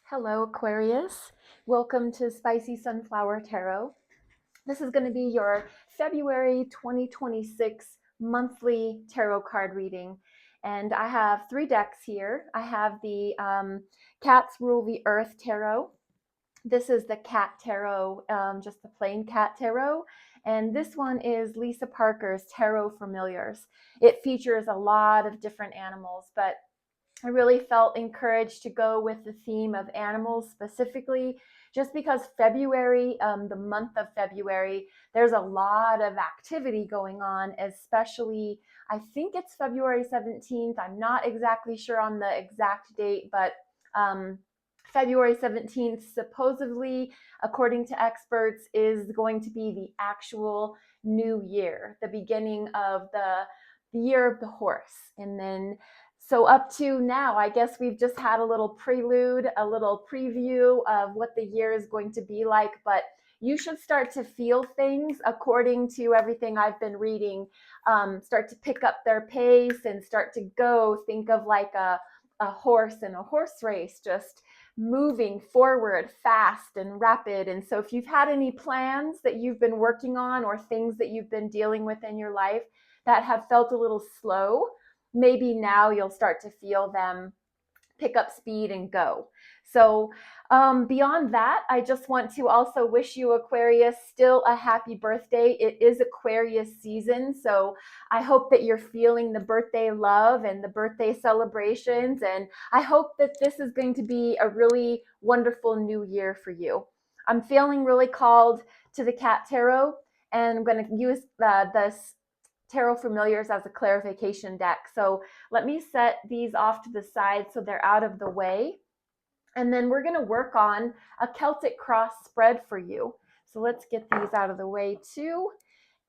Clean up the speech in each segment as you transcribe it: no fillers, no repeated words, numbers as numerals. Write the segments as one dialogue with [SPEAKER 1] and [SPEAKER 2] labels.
[SPEAKER 1] Hello, Aquarius. Welcome to Spicy Sunflower Tarot. This is going to be your February 2026 monthly tarot card reading. And I have three decks here. I have the Cats Rule the Earth Tarot. This is the Cat Tarot, just the plain Cat Tarot. And this one is Lisa Parker's Tarot Familiars. It features a lot of different animals, but I really felt encouraged to go with the theme of animals specifically, just because February, the month of February, there's a lot of activity going on, especially, I think it's February 17th. I'm not exactly sure on the exact date, but February 17th, supposedly, according to experts, is going to be the actual new year, the beginning of the year of the horse. And then so up to now, I guess we've just had a little prelude, a little preview of what the year is going to be like, but you should start to feel things according to everything I've been reading, start to pick up their pace and start to go. Think of like a horse in a horse race, just moving forward fast and rapid. And so if you've had any plans that you've been working on or things that you've been dealing with in your life that have felt a little slow, maybe now you'll start to feel them pick up speed and go. So beyond that, I just want to also wish you, Aquarius, still a happy birthday. It is Aquarius season, so I hope that you're feeling the birthday love and the birthday celebrations, and I hope that this is going to be a really wonderful new year for you. I'm feeling really called to the Cat Tarot, and I'm going to use this Tarot Familiars as a clarification deck. So let me set these off to the side so they're out of the way. And then we're going to work on a Celtic cross spread for you. So let's get these out of the way too.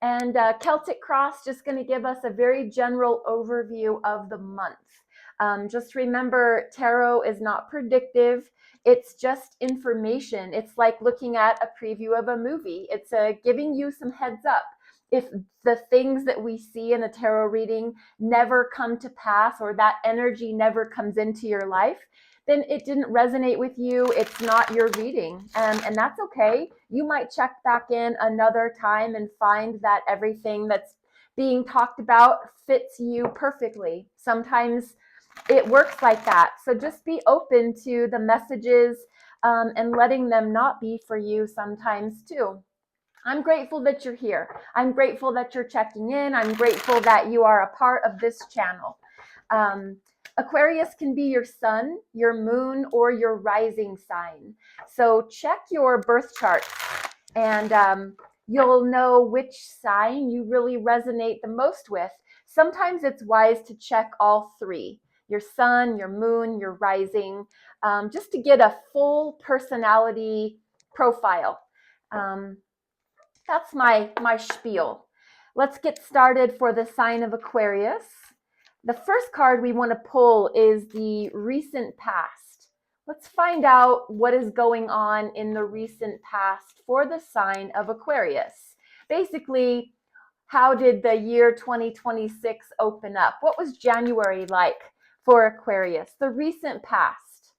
[SPEAKER 1] And Celtic cross just going to give us a very general overview of the month. Just remember, tarot is not predictive. It's just information. It's like looking at a preview of a movie. It's giving you some heads up. If the things that we see in a tarot reading never come to pass, or that energy never comes into your life, then it didn't resonate with you. It's not your reading. And that's okay. You might check back in another time and find that everything that's being talked about fits you perfectly. Sometimes it works like that. So just be open to the messages and letting them not be for you sometimes too. I'm grateful that you're here. I'm grateful that you're checking in. I'm grateful that you are a part of this channel. Aquarius can be your sun, your moon, or your rising sign. So check your birth chart and you'll know which sign you really resonate the most with. Sometimes it's wise to check all three, your sun, your moon, your rising, just to get a full personality profile. That's my spiel. Let's get started for the sign of Aquarius. The first card we want to pull is the recent past. Let's find out what is going on in the recent past for the sign of Aquarius. Basically, how did the year 2026 open up? What was January like for Aquarius? The recent past.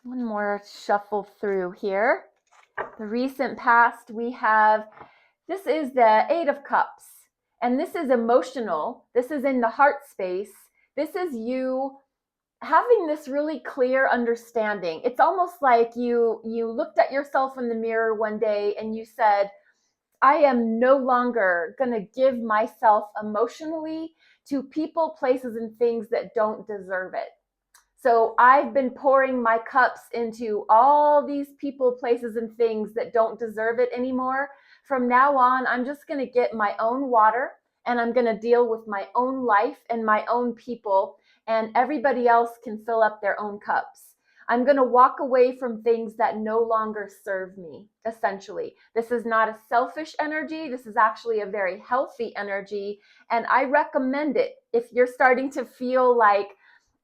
[SPEAKER 1] One more shuffle through here. The recent past, we have, this is the Eight of Cups, and this is emotional. This is in the heart space. This is you having this really clear understanding. It's almost like you looked at yourself in the mirror one day and you said, I am no longer going to give myself emotionally to people, places, and things that don't deserve it. So I've been pouring my cups into all these people, places, and things that don't deserve it anymore. From now on, I'm just going to get my own water and I'm going to deal with my own life and my own people, and everybody else can fill up their own cups. I'm going to walk away from things that no longer serve me, essentially. This is not a selfish energy. This is actually a very healthy energy, and I recommend it if you're starting to feel like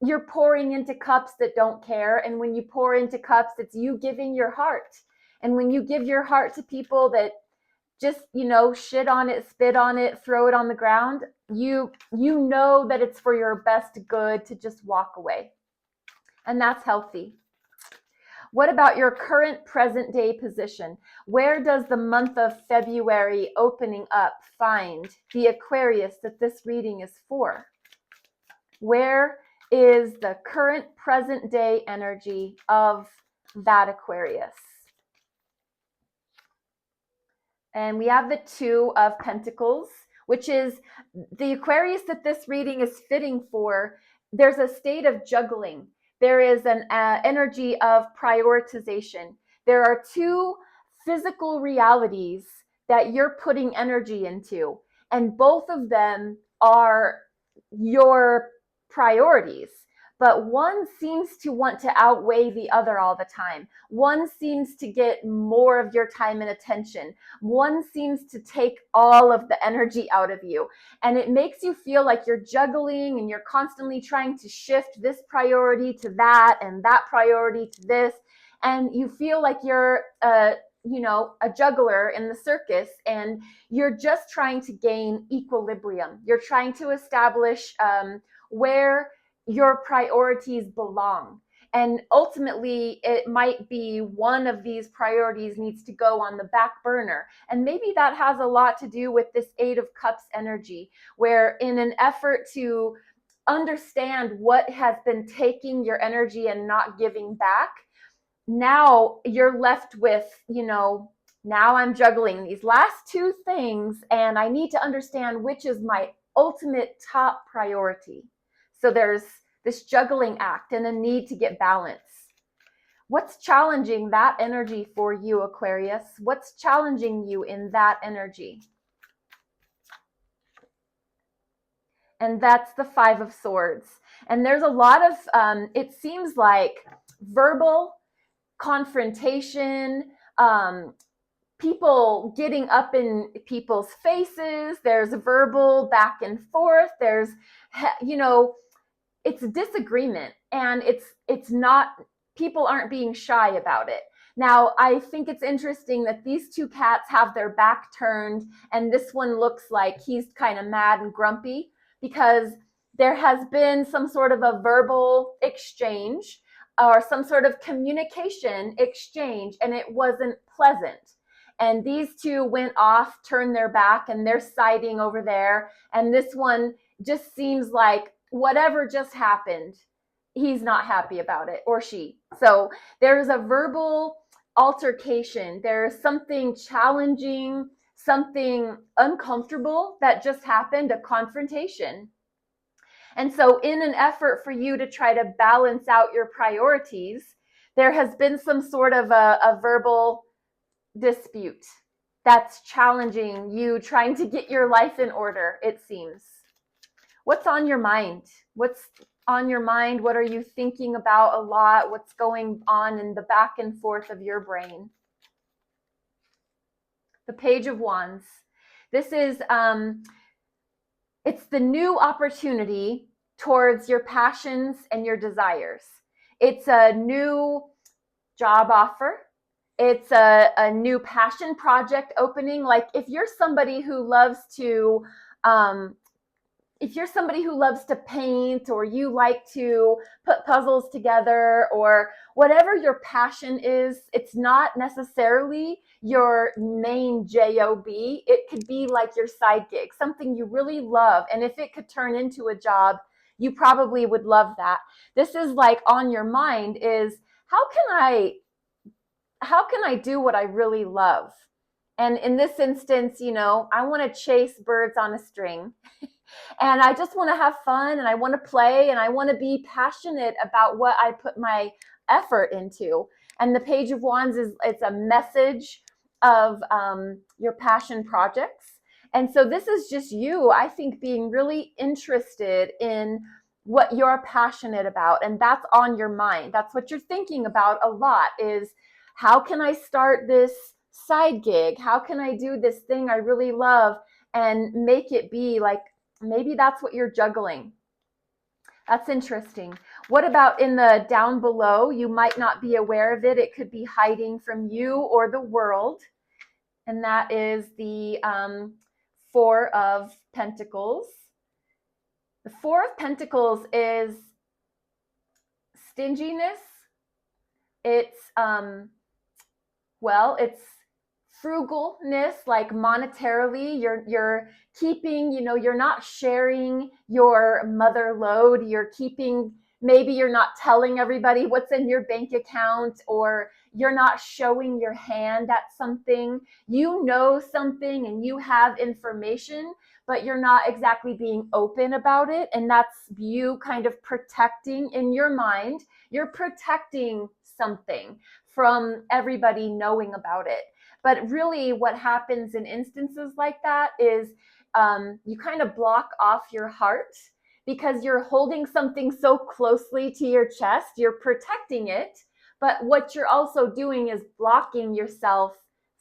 [SPEAKER 1] you're pouring into cups that don't care. And when you pour into cups, it's you giving your heart. And when you give your heart to people that just, shit on it, spit on it, throw it on the ground, you know that it's for your best good to just walk away. and that's healthy. What about your current present day position? Where does the month of February opening up find the Aquarius that this reading is for? Where is the current present day energy of that Aquarius? And we have the Two of Pentacles, which is the Aquarius that this reading is fitting for. There's a state of juggling. There is an energy of prioritization. There are two physical realities that you're putting energy into, and both of them are your priorities. But one seems to want to outweigh the other all the time. One seems to get more of your time and attention. One seems to take all of the energy out of you. And it makes you feel like you're juggling and you're constantly trying to shift this priority to that and that priority to this. And you feel like you're a juggler in the circus, and you're just trying to gain equilibrium. You're trying to establish where your priorities belong. And ultimately, it might be one of these priorities needs to go on the back burner. And maybe that has a lot to do with this Eight of Cups energy, where in an effort to understand what has been taking your energy and not giving back, now you're left with, now I'm juggling these last two things, and I need to understand which is my ultimate top priority. So there's this juggling act and a need to get balance. What's challenging that energy for you, Aquarius? What's challenging you in that energy? And that's the Five of Swords. And there's a lot of, it seems like, verbal confrontation, people getting up in people's faces. There's verbal back and forth. There's, it's disagreement, and it's not, people aren't being shy about it. Now, I think it's interesting that these two cats have their back turned, and this one looks like he's kind of mad and grumpy because there has been some sort of a verbal exchange or some sort of communication exchange, and it wasn't pleasant. And these two went off, turned their back, and they're siding over there. And this one just seems like whatever just happened, he's not happy about it, or she. So there's a verbal altercation. There's something challenging, something uncomfortable that just happened, a confrontation. And so in an effort for you to try to balance out your priorities, there has been some sort of a verbal dispute that's challenging you trying to get your life in order, it seems. What's on your mind? What's on your mind? What are you thinking about a lot? What's going on in the back and forth of your brain? The Page of Wands. This is, it's the new opportunity towards your passions and your desires. It's a new job offer. It's a new passion project opening. Like if you're somebody who loves to paint, or you like to put puzzles together, or whatever your passion is, it's not necessarily your main job. It could be like your side gig, something you really love. And if it could turn into a job, you probably would love that. This is like on your mind is, how can I do what I really love? And in this instance, I want to chase birds on a string. And I just want to have fun, and I want to play, and I want to be passionate about what I put my effort into. And the Page of Wands it's a message of your passion projects. And so this is just you, I think, being really interested in what you're passionate about. And that's on your mind. That's what you're thinking about a lot, is how can I start this side gig? How can I do this thing I really love and make it be like, maybe that's what you're juggling. That's interesting. What about in the down below? You might not be aware of it. It could be hiding from you or the world. And that is the Four of Pentacles. The Four of Pentacles is stinginess. It's it's frugalness, like monetarily. You're keeping, you're not sharing your mother load. You're keeping, maybe you're not telling everybody what's in your bank account, or you're not showing your hand at something. You know something and you have information, but you're not exactly being open about it. And that's you kind of protecting in your mind. You're protecting something from everybody knowing about it. But really, what happens in instances like that is you kind of block off your heart because you're holding something so closely to your chest. You're protecting it. But what you're also doing is blocking yourself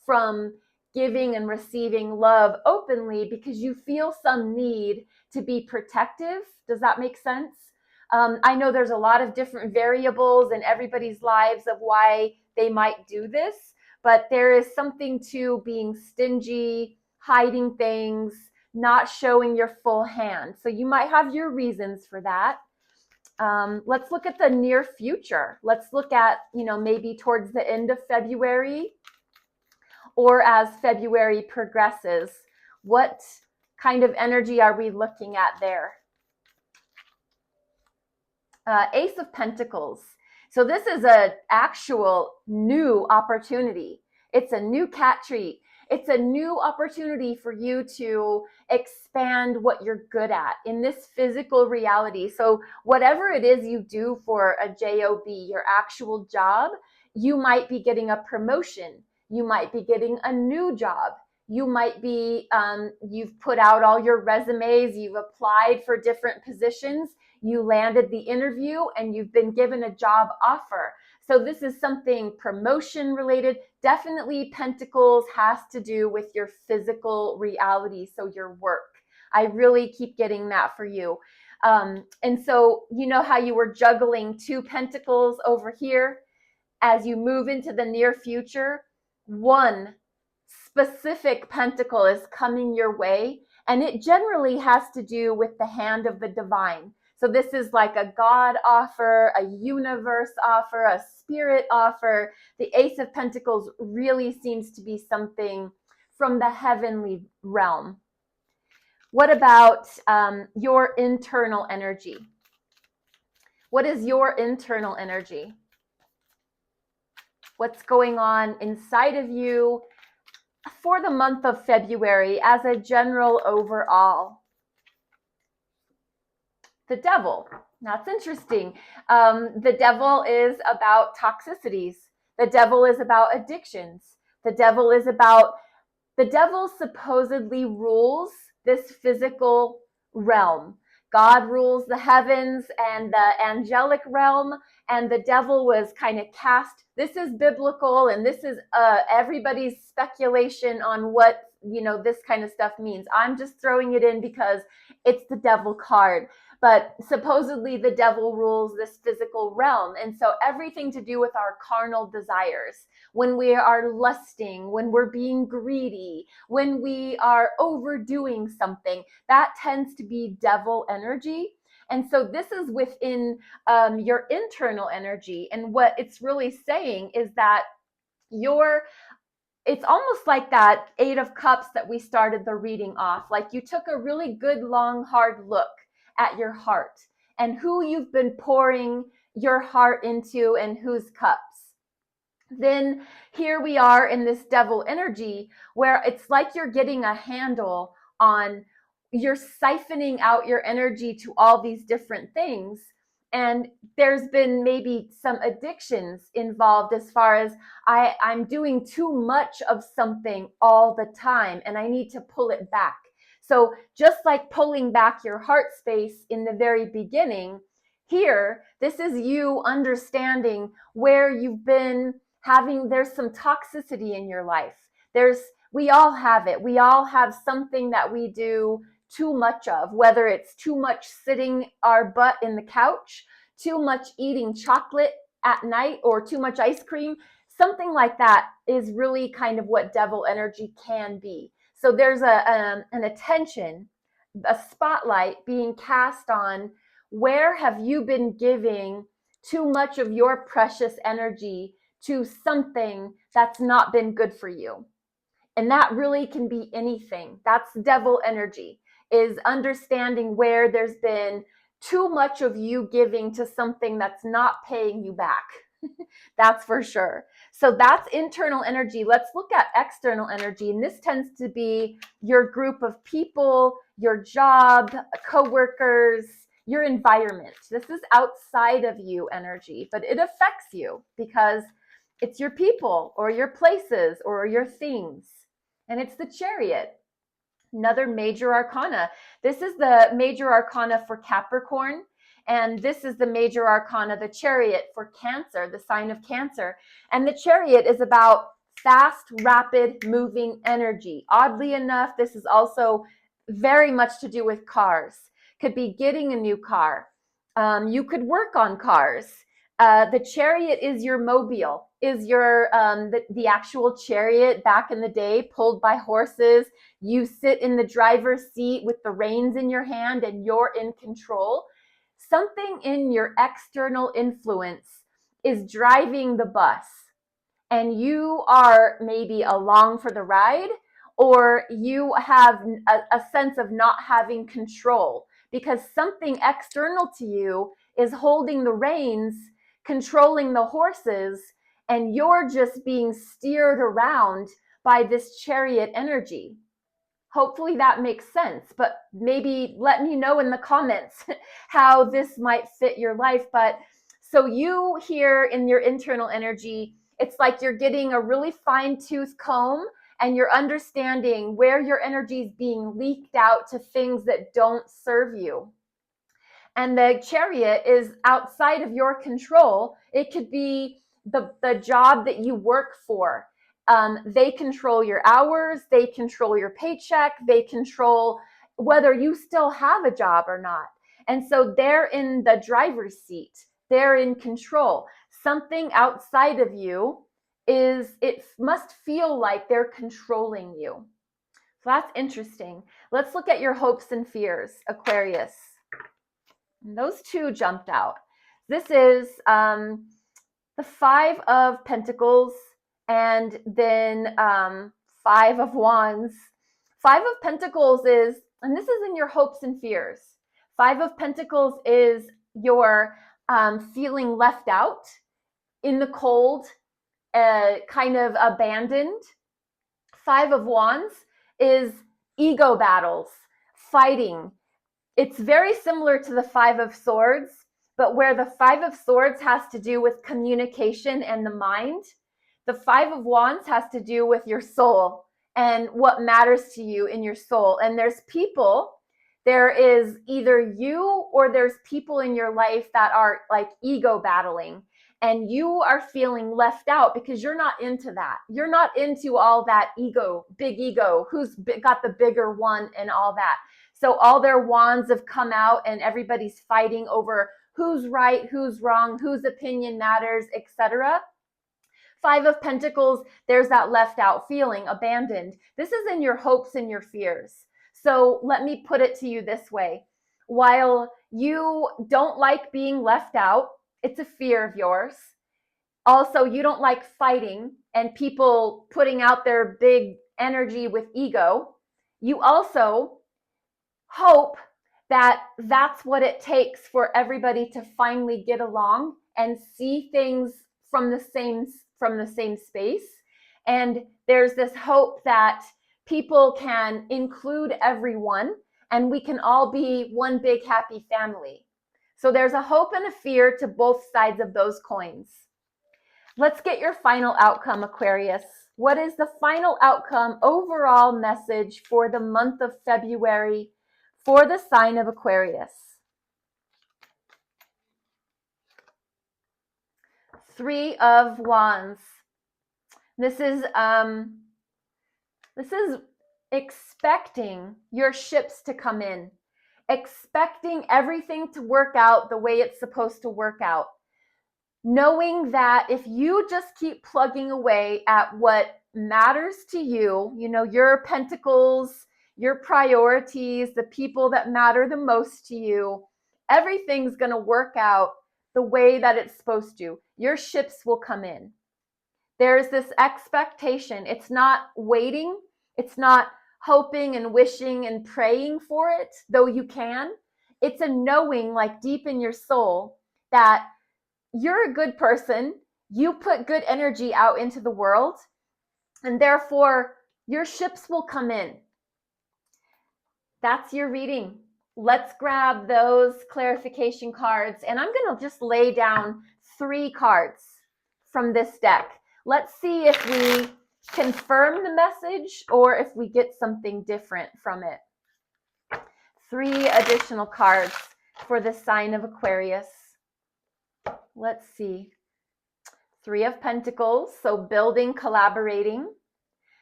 [SPEAKER 1] from giving and receiving love openly because you feel some need to be protective. Does that make sense? I know there's a lot of different variables in everybody's lives of why they might do this, but there is something to being stingy, hiding things, not showing your full hand. So you might have your reasons for that. Let's look at the near future. Let's look at, maybe towards the end of February or as February progresses. What kind of energy are we looking at there? Ace of Pentacles. So this is an actual new opportunity. It's a new cat treat. It's a new opportunity for you to expand what you're good at in this physical reality. So whatever it is you do for a job, your actual job, you might be getting a promotion. You might be getting a new job. You might be, you've put out all your resumes, you've applied for different positions, you landed the interview, and you've been given a job offer. So this is something promotion related. Definitely Pentacles has to do with your physical reality, so your work. I really keep getting that for you. And so you know how you were juggling 2 Pentacles over here? As you move into the near future, one specific pentacle is coming your way, and it generally has to do with the hand of the divine. So this is like a God offer, a universe offer, a spirit offer. The Ace of Pentacles really seems to be something from the heavenly realm. What about your internal energy? What is your internal energy? What's going on inside of you for the month of February as a general overall? The devil. That's interesting. The devil is about toxicities. The devil is about addictions. The devil supposedly rules this physical realm. God rules the heavens and the angelic realm, and the devil was kind of cast. This is biblical, and this is everybody's speculation on what this kind of stuff means. I'm just throwing it in because it's the devil card. But supposedly the devil rules this physical realm, and so everything to do with our carnal desires, when we are lusting, when we're being greedy, when we are overdoing something, that tends to be devil energy. And so this is within your internal energy. And what it's really saying is that it's almost like that 8 of Cups that we started the reading off. Like you took a really good, long, hard look at your heart and who you've been pouring your heart into and whose cups. Then here we are in this devil energy where it's like you're getting a handle on, you're siphoning out your energy to all these different things. And there's been maybe some addictions involved as far as I'm doing too much of something all the time and I need to pull it back. So just like pulling back your heart space in the very beginning, here, this is you understanding where you've been there's some toxicity in your life. We all have it. We all have something that we do too much of, whether it's too much sitting our butt in the couch, too much eating chocolate at night, or too much ice cream. Something like that is really kind of what devil energy can be. So there's an attention, a spotlight being cast on where have you been giving too much of your precious energy to something that's not been good for you. And that really can be anything. That's devil energy, is understanding where there's been too much of you giving to something that's not paying you back. That's for sure. So that's internal energy. Let's look at external energy. And this tends to be your group of people, your job, coworkers, your environment. This is outside of you energy, but it affects you because it's your people or your places or your things. And it's the Chariot, another major arcana. This is the major arcana for Capricorn. And this is the major arcana, the Chariot, for Cancer, the sign of Cancer. And the Chariot is about fast, rapid moving energy. Oddly enough, this is also very much to do with cars. Could be getting a new car. You could work on cars. The Chariot is your mobile, is your the actual chariot back in the day, pulled by horses. You sit in the driver's seat with the reins in your hand and you're in control. Something in your external influence is driving the bus, and you are maybe along for the ride, or you have a sense of not having control because something external to you is holding the reins, controlling the horses, and you're just being steered around by this chariot energy. Hopefully that makes sense, but maybe let me know in the comments how this might fit your life. But so you here in your internal energy, it's like you're getting a really fine-tooth comb and you're understanding where your energy is being leaked out to things that don't serve you. And the Chariot is outside of your control. It could be the job that you work for. They control your hours, they control your paycheck, they control whether you still have a job or not. And so they're in the driver's seat, they're in control. Something outside of you it must feel like they're controlling you. So that's interesting. Let's look at your hopes and fears, Aquarius. And those two jumped out. This is the Five of Pentacles and then Five of Wands. Five of Pentacles is, and this is in your hopes and fears. Five of Pentacles is your feeling left out, in the cold, kind of abandoned. Five of Wands is ego battles, fighting. It's very similar to the Five of Swords, but where the Five of Swords has to do with communication and the mind, the Five of Wands has to do with your soul and what matters to you in your soul. And there's people, there is either you or there's people in your life that are like ego battling, and you are feeling left out because you're not into that. You're not into all that ego, big ego, who's got the bigger one and all that. So all their wands have come out and everybody's fighting over who's right, who's wrong, whose opinion matters, etc. Five of Pentacles, there's that left out feeling, abandoned. This is in your hopes and your fears. So let me put it to you this way. While you don't like being left out, it's a fear of yours. Also, you don't like fighting and people putting out their big energy with ego. You also hope that that's what it takes for everybody to finally get along and see things from the same space. And there's this hope that people can include everyone and we can all be one big happy family. So there's a hope and a fear to both sides of those coins. Let's get your final outcome, Aquarius. What is the final outcome, overall message for the month of February for the sign of Aquarius? Three of Wands. This is expecting your ships to come in, expecting everything to work out the way it's supposed to work out. Knowing that if you just keep plugging away at what matters to you, you know, your pentacles, your priorities, the people that matter the most to you, everything's going to work out the way that it's supposed to. Your ships will come in. There's this expectation. It's not waiting. It's not hoping and wishing and praying for it, though you can. It's a knowing, like deep in your soul, that you're a good person. You put good energy out into the world, and therefore your ships will come in. That's your reading. Let's grab those clarification cards, and I'm going to just lay down 3 cards from this deck. Let's see if we confirm the message or if we get something different from it. 3 additional cards for the sign of Aquarius. Let's see. 3 of Pentacles, so building, collaborating.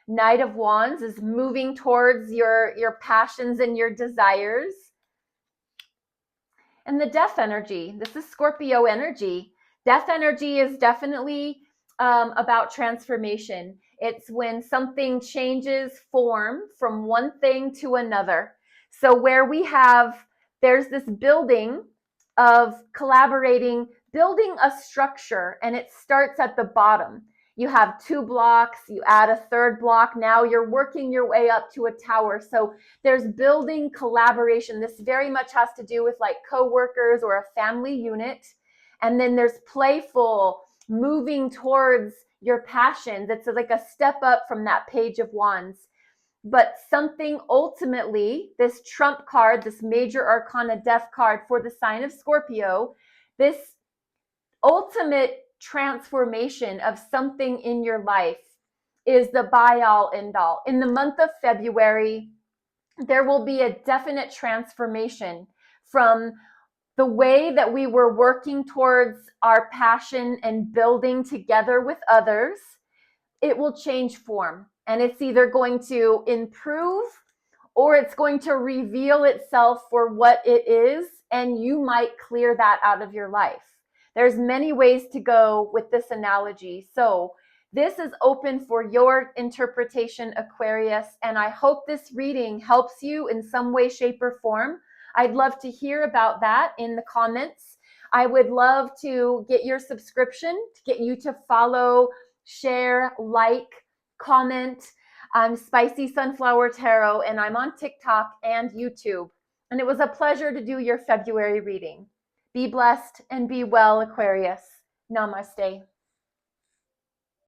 [SPEAKER 1] Knight of Wands is moving towards your passions and your desires. And the Death energy, this is Scorpio energy. Death energy is definitely about transformation. It's when something changes form from one thing to another. So where there's this building of collaborating, building a structure, and it starts at the bottom. You have 2 blocks, you add a 3rd block, now you're working your way up to a tower. So there's building collaboration. This very much has to do with like co-workers or a family unit. And then there's playful, moving towards your passions. It's like a step up from that Page of Wands. But something ultimately, this Trump card, this Major Arcana Death card for the sign of Scorpio, this ultimate transformation of something in your life is the buy-all, end-all. In the month of February, there will be a definite transformation from the way that we were working towards our passion and building together with others. It will change form, and it's either going to improve or it's going to reveal itself for what it is, and you might clear that out of your life. There's many ways to go with this analogy. So this is open for your interpretation, Aquarius, and I hope this reading helps you in some way, shape, or form. I'd love to hear about that in the comments. I would love to get your subscription, to get you to follow, share, like, comment. I'm Spicy Sunflower Tarot, and I'm on TikTok and YouTube. And it was a pleasure to do your February reading. Be blessed and be well, Aquarius. Namaste.